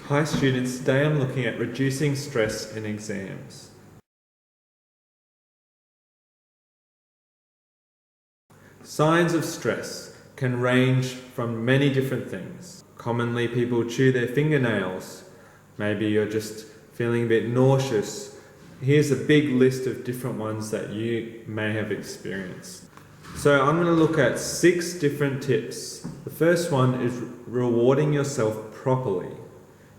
Hi students, today I'm looking at reducing stress in exams. Signs of stress can range from many different things. Commonly people chew their fingernails. Maybe you're just feeling a bit nauseous. Here's a big list of different ones that you may have experienced. So I'm going to look at 6 different tips. The first one is rewarding yourself properly.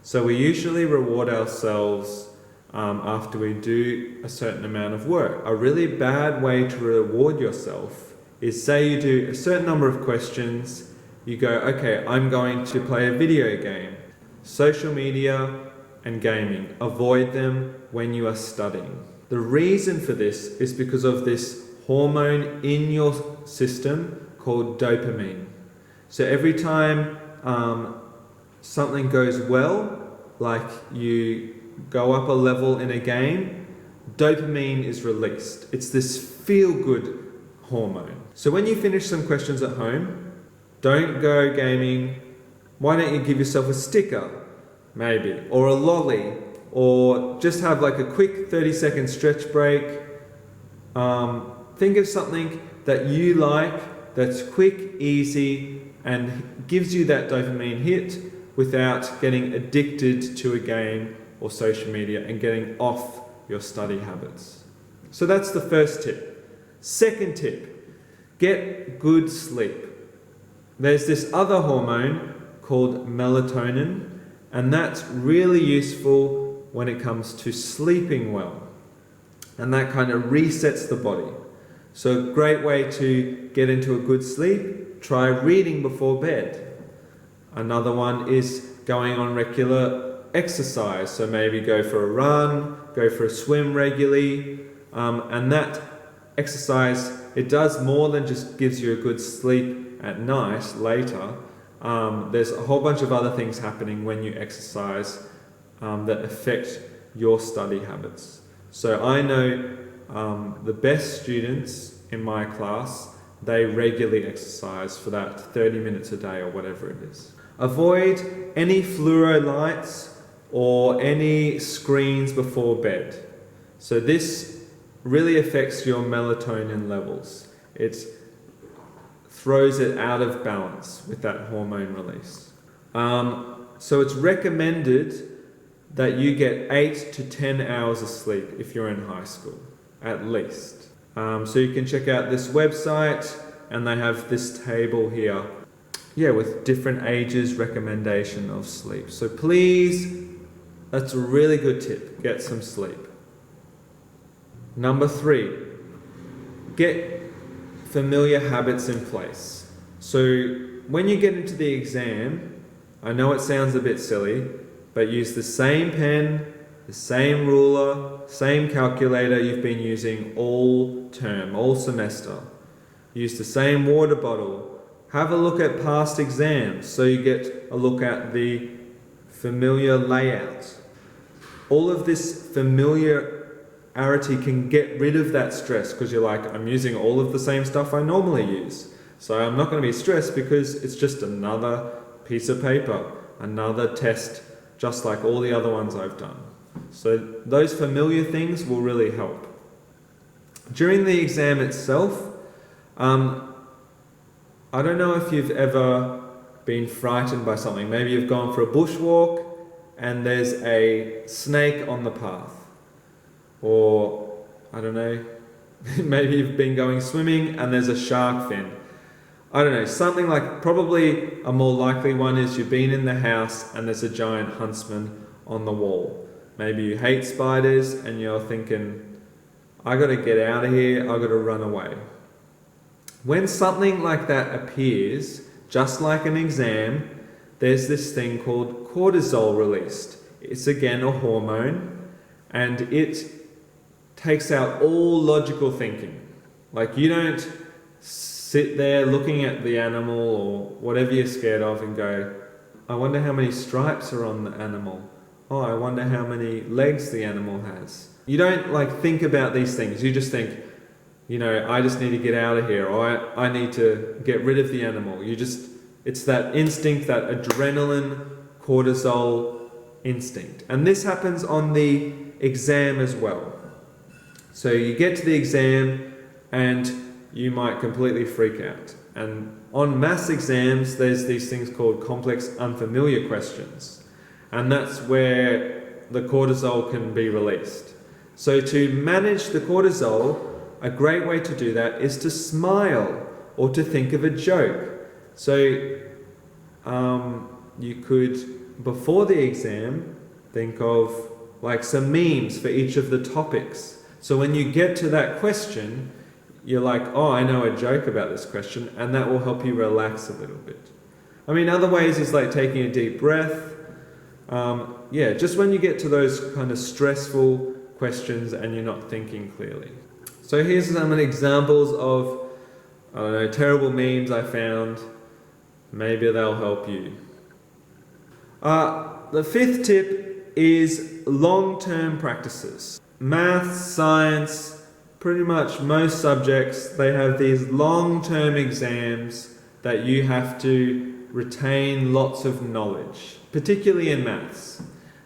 So we usually reward ourselves after we do a certain amount of work. A really bad way to reward yourself is, say you do a certain number of questions, you go, okay, I'm going to play a video game. Social media and gaming, avoid them when you are studying. The reason for this is because of this hormone in your system called dopamine. So every time something goes well, like you go up a level in a game, dopamine is released. It's this feel-good hormone. So when you finish some questions at home, don't go gaming. Why don't you give yourself a sticker, maybe, or a lolly, or just have like a quick 30-second stretch break. Think of something that you like, that's quick, easy, and gives you that dopamine hit without getting addicted to a game or social media and getting off your study habits. So that's the first tip. Second tip, get good sleep. There's this other hormone called melatonin, and that's really useful when it comes to sleeping well. And that kind of resets the body. So a great way to get into a good sleep, try reading before bed. Another one is going on regular exercise. So maybe go for a run, go for a swim regularly. And that exercise, it does more than just gives you a good sleep at night later. There's a whole bunch of other things happening when you exercise that affect your study habits. So I know the best students in my class, they regularly exercise for that 30 minutes a day or whatever it is. Avoid any fluoro lights or any screens before bed. So this really affects your melatonin levels. It throws it out of balance with that hormone release. So it's recommended that you get 8 to 10 hours of sleep if you're in high school, at least. So you can check out this website, and they have this table here, with different ages recommendation of sleep. So please, that's a really good tip, get some sleep. Number 3, get familiar habits in place. So when you get into the exam, I know it sounds a bit silly, but use the same pen, the same ruler, same calculator you've been using all term, all semester. Use the same water bottle. Have a look at past exams so you get a look at the familiar layout. All of this familiarity can get rid of that stress because you're like, I'm using all of the same stuff I normally use. So I'm not going to be stressed because it's just another piece of paper, another test, just like all the other ones I've done. So those familiar things will really help. During the exam itself, I don't know if you've ever been frightened by something. Maybe you've gone for a bushwalk and there's a snake on the path. Or, I don't know, maybe you've been going swimming and there's a shark fin. I don't know, something like, probably a more likely one is you've been in the house and there's a giant huntsman on the wall. Maybe you hate spiders and you're thinking, I gotta get out of here, I gotta run away. When something like that appears, just like an exam, there's this thing called cortisol released. It's again a hormone, and it takes out all logical thinking. Like, you don't sit there looking at the animal or whatever you're scared of and go, I wonder how many stripes are on the animal. Oh, I wonder how many legs the animal has. You don't think about these things. You just think, I just need to get out of here, or I need to get rid of the animal. It's that instinct, that adrenaline, cortisol instinct. And this happens on the exam as well. So you get to the exam and you might completely freak out. And on maths exams, there's these things called complex unfamiliar questions. And that's where the cortisol can be released. So to manage the cortisol, a great way to do that is to smile or to think of a joke. So you could, before the exam, think of like some memes for each of the topics. So when you get to that question, you're like, oh, I know a joke about this question, and that will help you relax a little bit. I mean, other ways is like taking a deep breath. Just when you get to those kind of stressful questions and you're not thinking clearly. So here's some examples of, I don't know, terrible memes I found. Maybe they'll help you. The fifth tip is long-term practices. Maths, science, pretty much most subjects, they have these long-term exams that you have to retain lots of knowledge, particularly in maths.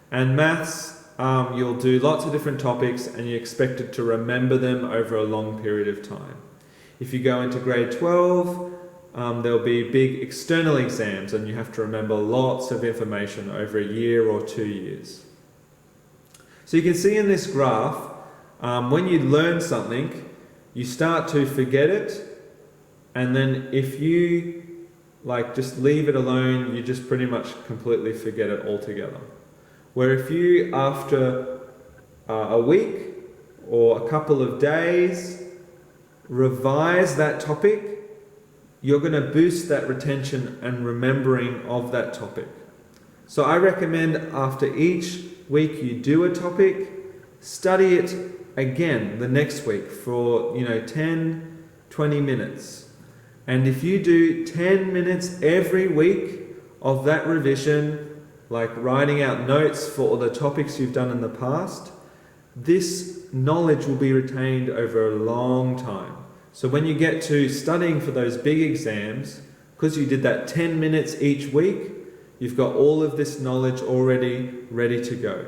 And maths, you'll do lots of different topics and you're expected to remember them over a long period of time. If you go into grade 12, there'll be big external exams and you have to remember lots of information over a year or 2 years. So you can see in this graph, when you learn something, you start to forget it, and then if you just leave it alone, you just pretty much completely forget it altogether. Where if you, after a week or a couple of days, revise that topic, you're going to boost that retention and remembering of that topic. So I recommend after each week you do a topic, study it again the next week for 10, 20 minutes. And if you do 10 minutes every week of that revision, like writing out notes for all the topics you've done in the past, this knowledge will be retained over a long time. So when you get to studying for those big exams, because you did that 10 minutes each week, you've got all of this knowledge already ready to go.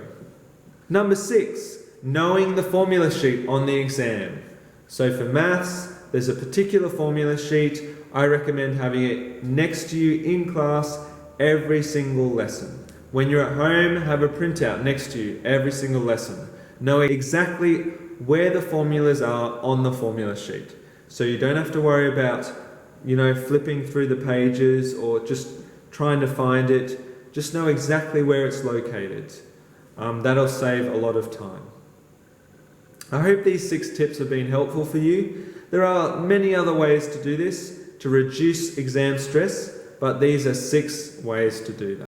Number 6, knowing the formula sheet on the exam. So for maths, there's a particular formula sheet. I recommend having it next to you in class every single lesson. When you're at home, have a printout next to you every single lesson. Know exactly where the formulas are on the formula sheet. So you don't have to worry about, flipping through the pages or just trying to find it. Just know exactly where it's located. That'll save a lot of time. I hope these 6 tips have been helpful for you. There are many other ways to do this to reduce exam stress, but these are 6 ways to do that.